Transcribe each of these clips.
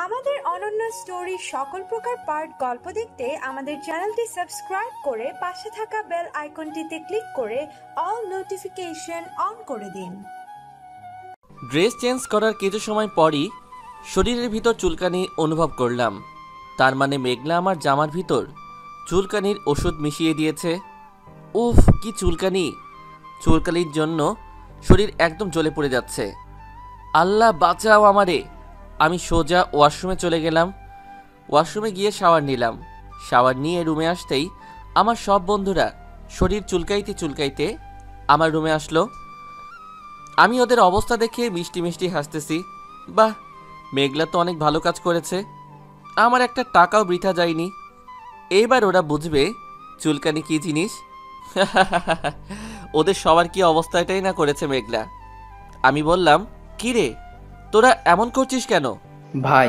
আমাদের অনন্য স্টোরি সকল প্রকার পার্ট গল্প দেখতে আমাদের চ্যানেলটি সাবস্ক্রাইব করে পাশে থাকা বেল আইকনটিতে ক্লিক করে অল নোটিফিকেশন অন করে দিন। ড্রেস চেঞ্জ করার কিছু সময় পরই শরীরের ভিতর চুলকানি অনুভব করলাম। তার মানে মেঘলা আমার জামার ভিতর চুলকানির ওষুধ মিশিয়ে দিয়েছে। উফ, কি চুলকানি! চুলকানির জন্য শরীর একদম জ্বলে পড়ে যাচ্ছে। আল্লাহ বাঁচাও আমারে! আমি সোজা ওয়াশরুমে চলে গেলাম। ওয়াশরুমে গিয়ে শাওয়ার নিলাম। শাওয়ার নিয়ে রুমে আসতেই আমার সব বন্ধুরা শরীর চুলকাইতে চুলকাইতে আমার রুমে আসলো। আমি ওদের অবস্থা দেখে মিষ্টি মিষ্টি হাসতেছি। বাহ, মেঘলা তো অনেক ভালো কাজ করেছে, আমার একটা টাকাও বৃথা যায়নি। এইবার ওরা বুঝবে চুলকানি কি জিনিস। ওদের সবার কি অবস্থা এটাই না করেছে মেঘলা। আমি বললাম, কি রে, তোরা এমন করছিস কেন? ভাই,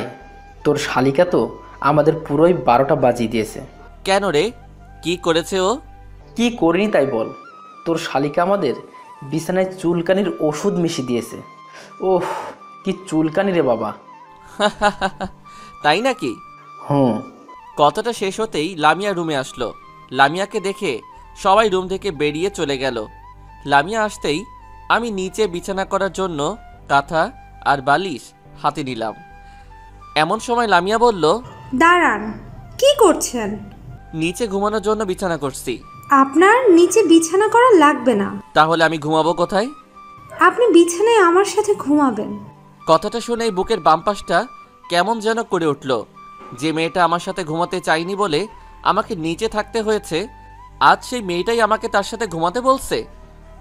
তোর শালিকা তো আমাদের পুরোই 12টা বাজিয়ে দিয়েছে। কেন রে, কি করেছে ও? কি করিনি তাই বল। তোর শালিকা আমাদের বিছানায় চুলকানির ওষুধ মিশিয়ে দিয়েছে। ওহ, কি চুলকানি রে বাবা! তাই নাকি? হুম। কথাটা শেষ হতেই লামিয়া রুমে আসলো। লামিয়াকে দেখে সবাই রুম থেকে বেরিয়ে চলে গেল। লামিয়া আসতেই আমি নিচে বিছানা করার জন্য কাঁথা আর বালিশ হাতে নিলাম। এমন সময় লামিয়া বলল, দাঁড়ান, কি করছেন? নিচে ঘুমানোর জন্য বিছানা করছি। আপনার নিচে বিছানা করা লাগবে না। তাহলে আমি ঘুমাবো কোথায়? আপনি বিছানায় আমার সাথে ঘুমাবেন। কথাটা শুনেই বুকের বাম পাশটা কেমন যেন করে উঠল। যে মেয়েটা আমার সাথে ঘুমাতে চায়নি বলে আমাকে নিচে থাকতে হয়েছে, আজ সেই মেয়েটাই আমাকে তার সাথে ঘুমাতে বলছে।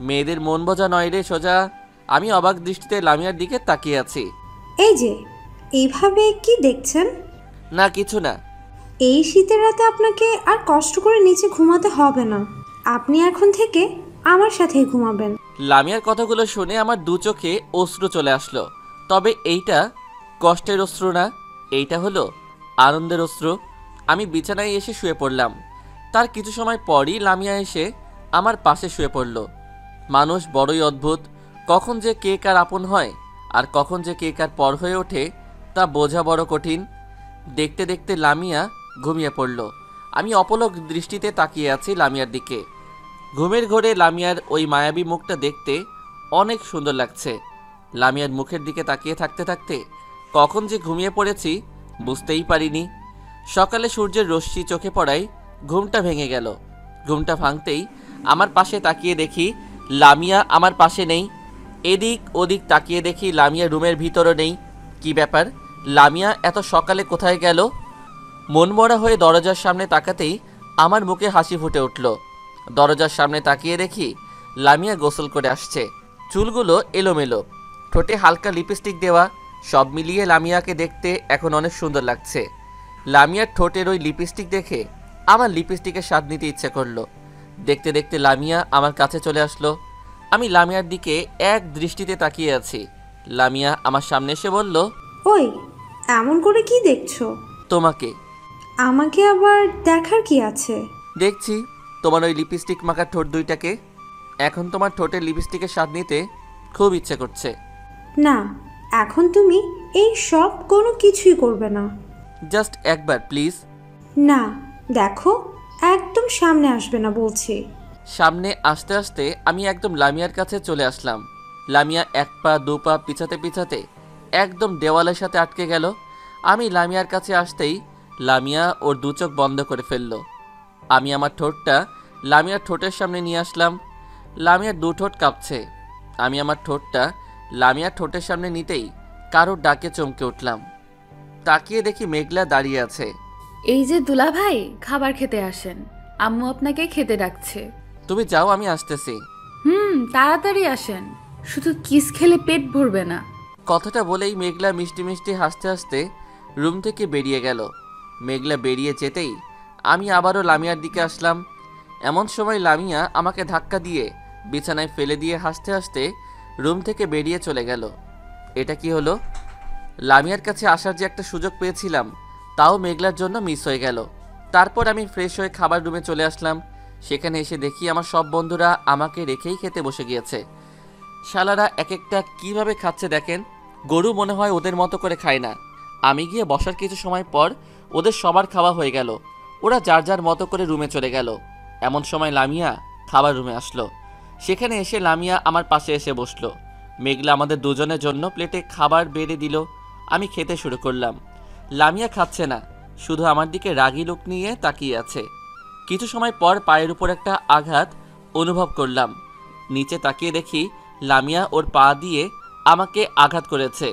মেয়েদের মন বোঝা নয় রে সোজা। আমি অবাক দৃষ্টিতে লামিয়ার দিকে তাকিয়ে আছি। এই যে, এইভাবে কি দেখছেন? না, কিছু না। এই শীতের রাতে আপনাকে আর কষ্ট করে নিচে ঘুমাতে হবে না। আপনি এখন থেকে আমার সাথেই ঘুমাবেন। লামিয়ার কথাগুলো শুনে আমার দু চোখে অশ্রু চলে আসলো। তবে এইটা কষ্টের অশ্রু না, এইটা হলো আনন্দের অশ্রু। আমি বিছানায় এসে শুয়ে পড়লাম। তার কিছু সময় পরই লামিয়া এসে আমার পাশে শুয়ে পড়ল। মানুষ বড়ই অদ্ভুত, কখন যে কে কার আপন হয় আর কখন যে কে কার পর হয়ে ওঠে তা বোঝা বড় কঠিন। দেখতে দেখতে লামিয়া ঘুমিয়ে পড়ল। আমি অপলক দৃষ্টিতে তাকিয়ে আছি লামিয়ার দিকে। ঘুমের ঘোরে লামিয়ার ওই মায়াবী মুখটা দেখতে অনেক সুন্দর লাগছে। লামিয়ার মুখের দিকে তাকিয়ে থাকতে থাকতে কখন যে ঘুমিয়ে পড়েছি বুঝতেই পারিনি। সকালে সূর্যের রশ্মি চোখে পড়ায় ঘুমটা ভেঙে গেল। ঘুমটা ভাঙতেই আমার পাশে তাকিয়ে দেখি লামিয়া আমার পাশে নেই। এদিক ওদিক তাকিয়ে দেখি লামিয়া রুমের ভিতরও নেই। কি ব্যাপার, লামিয়া এত সকালে কোথায় গেল? মনমরা হয়ে দরজার সামনে তাকাতেই আমার মুখে হাসি ফুটে উঠল। দরজার সামনে তাকিয়ে দেখি লামিয়া গোসল করে আসছে। চুলগুলো এলোমেলো, ঠোঁটে হালকা লিপস্টিক দেওয়া, সব মিলিয়ে লামিয়াকে দেখতে এখন অনেক সুন্দর লাগছে। লামিয়ার ঠোঁটের ওই লিপস্টিক দেখে আমার লিপস্টিকের স্বাদ নিতে ইচ্ছে করলো। দেখতে দেখতে লামিয়া আমার কাছে চলে আসলো। আমি লামিয়ার দিকে এক দৃষ্টিতে তাকিয়ে আছি। লামিয়া আমার সামনে এসে বলল, ওই, এমন করে কি দেখছো? তোমাকে। আমাকে আবার দেখার কি আছে? দেখছি তোমার ওই লিপস্টিক মাখা ঠোঁট দুইটাকে। এখন তোমার ঠোঁটের লিপস্টিকের স্বাদ নিতে খুব ইচ্ছে করছে। না, এখন তুমি এই সব কোনো কিছুই করবে না। জাস্ট একবার প্লিজ। না, দেখো, একদম সামনে আসবে না বলছি। সামনে আসতে আসতে আমি একদম লামিয়ার কাছে চলে আসলাম। লামিয়া এক পা দু পা পিছাতে পিছাতে একদম দেওয়ালের সাথে আটকে গেল। আমি লামিয়ার কাছে আসতেই লামিয়া ওর দু চোখ বন্ধ করে ফেলল। আমি আমার ঠোঁটটা লামিয়ার ঠোঁটের সামনে নিয়ে আসলাম। লামিয়ার দু ঠোঁট কাঁপছে। আমি আমার ঠোঁটটা লামিয়ার ঠোঁটের সামনে নিতেই কারোর ডাকে চমকে উঠলাম। তাকিয়ে দেখি মেঘলা দাঁড়িয়ে আছে। এই যে দুলা ভাই, খাবার খেতে আসেন, আম্মু আপনাকে খেতে ডাকছে। তুমি যাও, আমি আসতেছি। তাড়াতাড়ি আসেন, শুধু কিস খেলে পেট ভরবে না। কথাটা বলেই মেঘলা মিষ্টি মিষ্টি হাসতে হাসতে রুম থেকে বেরিয়ে গেল। মেঘলা বেরিয়ে যেতেই আমি আবারও লামিয়ার দিকে আসলাম। এমন সময় লামিয়া আমাকে ধাক্কা দিয়ে বিছানায় ফেলে দিয়ে হাসতে হাসতে রুম থেকে বেরিয়ে চলে গেল। এটা কি হলো? লামিয়ার কাছে আসার যে একটা সুযোগ পেয়েছিলাম তাও মেঘলার জন্য মিস হয়ে গেল। তারপর আমি ফ্রেশ হয়ে খাবার রুমে চলে আসলাম। সেখানে এসে দেখি আমার সব বন্ধুরা আমাকে রেখেই খেতে বসে গিয়েছে। শালারা এক একটা কিভাবে খাচ্ছে দেখেন, গরু মনে হয় ওদের মতো করে খায় না। আমি গিয়ে বসার কিছু সময় পর ওদের সবার খাওয়া হয়ে গেল। ওরা যার যার মতো করে রুমে চলে গেল। এমন সময় লামিয়া খাবার রুমে আসলো। সেখানে এসে লামিয়া আমার পাশে এসে বসলো। মেঘলা আমাদের দুজনের জন্য প্লেটে খাবার বেড়ে দিল। আমি খেতে শুরু করলাম। লামিয়া খাচ্ছে না, শুধু আমার দিকে রাগী লোক নিয়ে তাকিয়ে আছে। কিছু সময় পর পায়ের উপর একটা আঘাত অনুভব করলাম। নিচে তাকিয়ে দেখি লামিয়া ওর পা দিয়ে আমাকে আঘাত করেছে।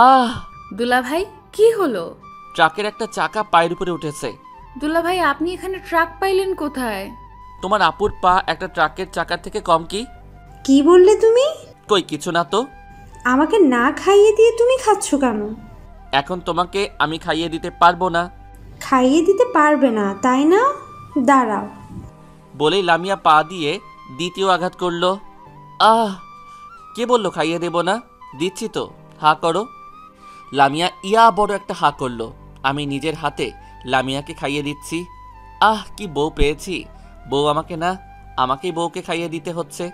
আহ! দুলাভাই কি হলো? ট্রাকের একটা চাকা পায়ের উপরে উঠেছে। দুলাভাই আপনি এখানে ট্রাক পাইলেন কোথায়? তোমার আপুর পা একটা ট্রাকের চাকার থেকে কম কি? কি বললে তুমি? কই কিছু না তো। আমাকে না খাইয়ে দিয়ে তুমি খাচ্ছ কেন? এখন তোমাকে আমি খাইয়ে দিতে পারবো না। খাইয়ে দিতে পারবে না তাই না? দাঁড়াও। বলেই লামিয়া পা দিয়ে দ্বিতীয় আঘাত করলো। আহ! কে বললো খাইয়ে দেব না? দিচ্ছি তো, হা করো। লামিয়া ইয়া বড় একটা হা করলো। আমি নিজের হাতে লামিয়াকে খাইয়ে দিচ্ছি। আহ, কি বউ পেয়েছি! বউ আমাকে না, আমাকেই বউকে খাইয়ে দিতে হচ্ছে।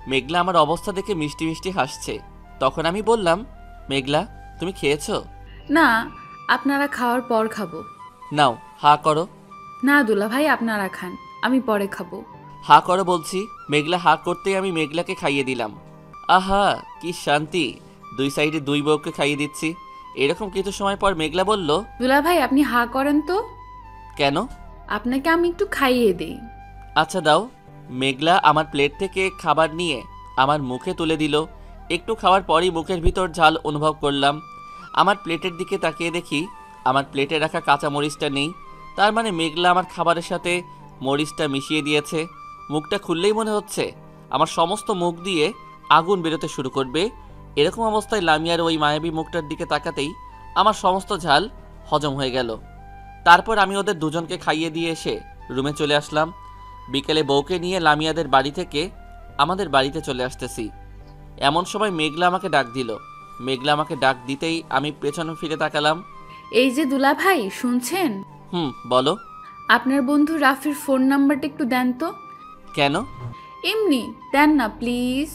মেঘলা আমার অবস্থা দেখে মিষ্টি মিষ্টি হাসছে। তখন আমি বললাম, মেঘলা তুমি খেয়েছো? না, আপনারা খাওয়ার পর খাবো। নাও হা করো। না দুলাভাই আপনারা খান, আমি পরে খাবো। হা করো বলছি। মেঘলা হা করতেই আমি মেঘলাকে খাইয়ে দিলাম। আহা, কি শান্তি! দুই সাইডে দুই বউকে খাইয়ে দিচ্ছি। এরকম কিছু সময় পর মেঘলা বলল, দুলাভাই আপনি হা করেন তো, কেন? আপনাকে আমি একটু খাইয়ে দেই। আচ্ছা দাও। মেঘলা আমার প্লেট থেকে খাবার নিয়ে আমার মুখে তুলে দিল। একটু খাওয়ার পরই মুখের ভিতর ঝাল অনুভব করলাম। আমার প্লেটের দিকে তাকিয়ে দেখি আমার প্লেটে রাখা কাঁচা মরিচটা নেই। তার মানে মেঘলা আমার খাবারের সাথে মরিচটা মিশিয়ে দিয়েছে। মুখটা খুললেই মনে হচ্ছে আমার সমস্ত মুখ দিয়ে আগুন বেরোতে শুরু করবে। এরকম অবস্থায় লামিয়ার ওই মায়াবী মুখটার দিকে তাকাতেই আমার সমস্ত ঝাল হজম হয়ে গেল। তারপর আমি ওদের দুজনকে খাইয়ে দিয়ে এসে রুমে চলে আসলাম। বিকেলে বউকে নিয়ে লামিয়াদের বাড়ি থেকে আমাদের বাড়িতে চলে আসতেছি। এমন সময় মেঘলা আমাকে ডাক দিল। মেঘলা আমাকে ডাক দিতেই আমি পেছনে ফিরে তাকালাম। এই যে দুলাভাই শুনছেন? বলো। আপনার বন্ধু রাফির ফোন নাম্বারটা একটু দেন তো। কেন? এমনি দেন না প্লিজ।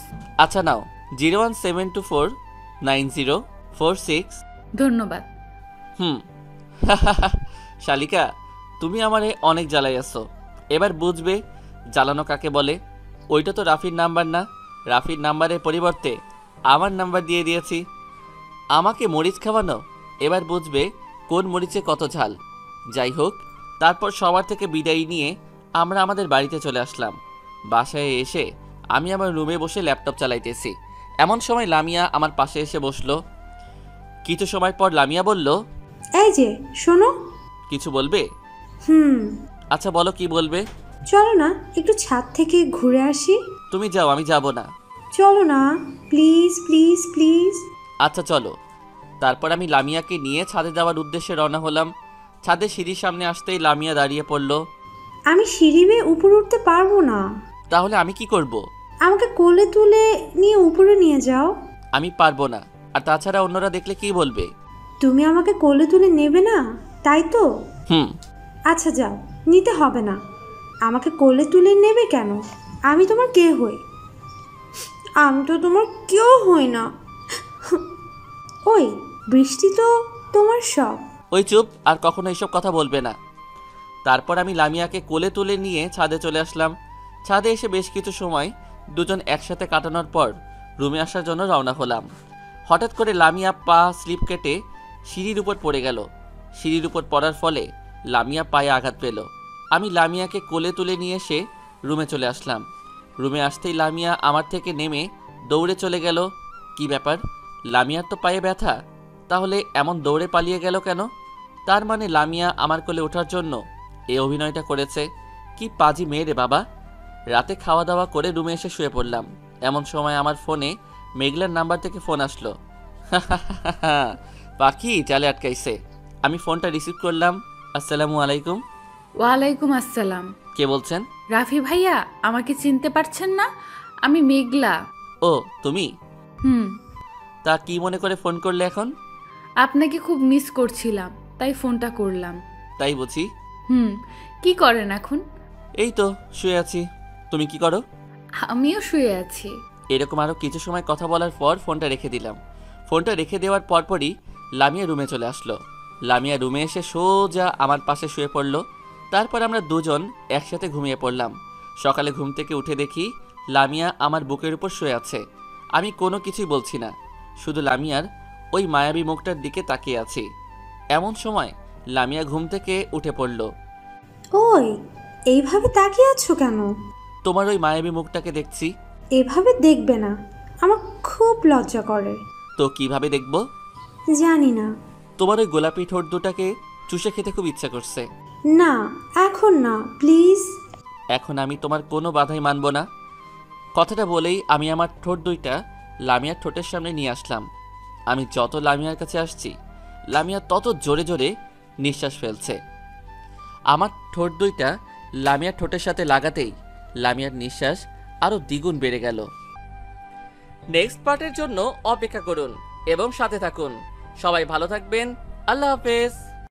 আচ্ছা নাও, 017249046। ধন্যবাদ। শালিকা, তুমি আমারে অনেক জ্বালাই আছো। এবার বুঝবে জ্বালানো কাকে বলে। ওইটা তো রাফির নাম্বার না। রাফির নাম্বারের পরিবর্তে আমার নাম্বার দিয়ে দিয়েছি। আমাকে মরিচ খাওয়ানো। এবার বুঝবে কোন মরিচে কত ঝাল। যাই হোক, তারপর সবার থেকে বিদায় নিয়ে আমরা আমাদের বাড়িতে চলে আসলাম। বাসায় এসে আমি আমার রুমে বসে ল্যাপটপ চালাইতেছি। এমন সময় লামিয়া আমার পাশে এসে বসলো। কিছু সময় পর লামিয়া বলল, এই যে শোনো। কিছু বলবে? আচ্ছা বলো, কি বলবে? চলো না একটু ছাদ থেকে ঘুরে আসি। তুমি যাও, আমি যাব না। চলো না প্লিজ প্লিজ প্লিজ। আচ্ছা চলো। তারপর আমি লামিয়াকে নিয়ে ছাদে যাওয়ার উদ্দেশ্যে রওনা হলাম। ছাদে সিঁড়ির সামনে আসতেই লামিয়া দাঁড়িয়ে পড়ল। আমি সিঁড়ি বেয়ে উপরে উঠতে পারবো না। তাহলে আমি কি করব? আমাকে কোলে তুলে নিয়ে উপরে নিয়ে যাও। আমি পারবো না। আর তাছাড়া অন্যরা দেখলে কি বলবে? তুমি আমাকে কোলে তুলে নেবে না, তাই তো? হুম। আচ্ছা যাও, নিতে হবে না। আমাকে কোলে তুলে নেবে কেন? আমি তোমার কে হই? আমি তো তোমার কেউ হই না। ওই বৃষ্টি তো তোমার সব। ওই চুপ, আর কখনো এইসব কথা বলবে না। তারপর আমি লামিয়াকে কোলে তুলে নিয়ে ছাদে চলে আসলাম। ছাদে এসে বেশ কিছু সময় দুজন একসাথে কাটানোর পর রুমে আসার জন্য রওনা হলাম। হঠাৎ করে লামিয়া পা স্লিপ কেটে সিঁড়ির উপর পড়ে গেল। সিঁড়ির উপর পড়ার ফলে লামিয়া পায়ে আঘাত পেল। আমি লামিয়াকে কোলে তুলে নিয়ে এসে রুমে চলে আসলাম। রুমে আসতেই লামিয়া আমার থেকে নেমে দৌড়ে চলে গেল। কি ব্যাপার, লামিয়ার তো পায়ে ব্যথা, তাহলে এমন দৌড়ে পালিয়ে গেল কেন? তার মানে লামিয়া আমার কোলে ওঠার জন্য এই অভিনয়টা করেছে। কি পাজি মেয়ে রে বাবা। রাতে খাওয়া দাওয়া করে রুমে এসে শুয়ে পড়লাম। এমন সময় আমার ফোনে মেঘলার নাম্বার থেকে ফোন আসলো। পাখি চালে আটকাইছে। আমি ফোনটা রিসিভ করলাম। আসসালামু আলাইকুম। ওয়ালাইকুম আসসালাম। কে বলছেন? রাফি ভাইয়া, আমাকে চিনতে পারছেন না? আমি মেঘলা। ও তুমি? তা কি মনে করে ফোন করলে এখন? আপনাকে খুব মিস করছিলাম, তাই ফোনটা করলাম। তাই বুঝি। কি করেন এখন? এই তো শুয়ে আছি। তুমি কি করো? আমিও শুয়ে আছি। এরকম আরো কিছু সময় কথা বলার পর ফোনটা রেখে দিলাম। ফোনটা রেখে দেওয়ার পরপরই লামিয়া রুমে চলে আসলো। লামিয়া রুমে এসে সোজা আমার পাশে শুয়ে পড়লো। তারপর আমরা দুজন একসাথে ঘুমিয়ে পড়লাম। সকালে ঘুম থেকে উঠে দেখি লামিয়া আমার বুকের উপর শুয়ে আছে। আমি কোনো কিছুই বলছি না, শুধু লামিয়ার ওই মায়াবী মুখটার দিকে তাকিয়ে আছি। এমন সময় লামিয়া ঘুম থেকে উঠে পড়ল। ওই, এইভাবে তাকিয়ে আছো কেন? তোমার ওই মায়াবী মুখটাকে দেখছি। এভাবে দেখবে না, আমার খুব লজ্জা করে। তো কিভাবে দেখব? জানি না। তোমার ওই গোলাপি ঠোঁট দুটাকে চুষে খেতে খুব ইচ্ছা করছে। না, এখন না, প্লিজ। এখন আমি তোমার কোনো বাধাই মানব না। কথাটা বলেই আমি আমার ঠোঁট দুইটা লামিয়ার ঠোঁটের সামনে নিয়ে আসলাম। আমি যত লামিয়ার কাছে আসছি, লামিয়া তত জোরে জোরে নিঃশ্বাস ফেলছে। আমার ঠোঁট দুইটা লামিয়ার ঠোঁটের সাথে লাগাতেই লামিয়ার নিঃশ্বাস আরও দ্বিগুণ বেড়ে গেল। নেক্সট পার্টের জন্য অপেক্ষা করুন এবং সাথে থাকুন। সবাই ভালো থাকবেন। আল্লাহ হাফেজ।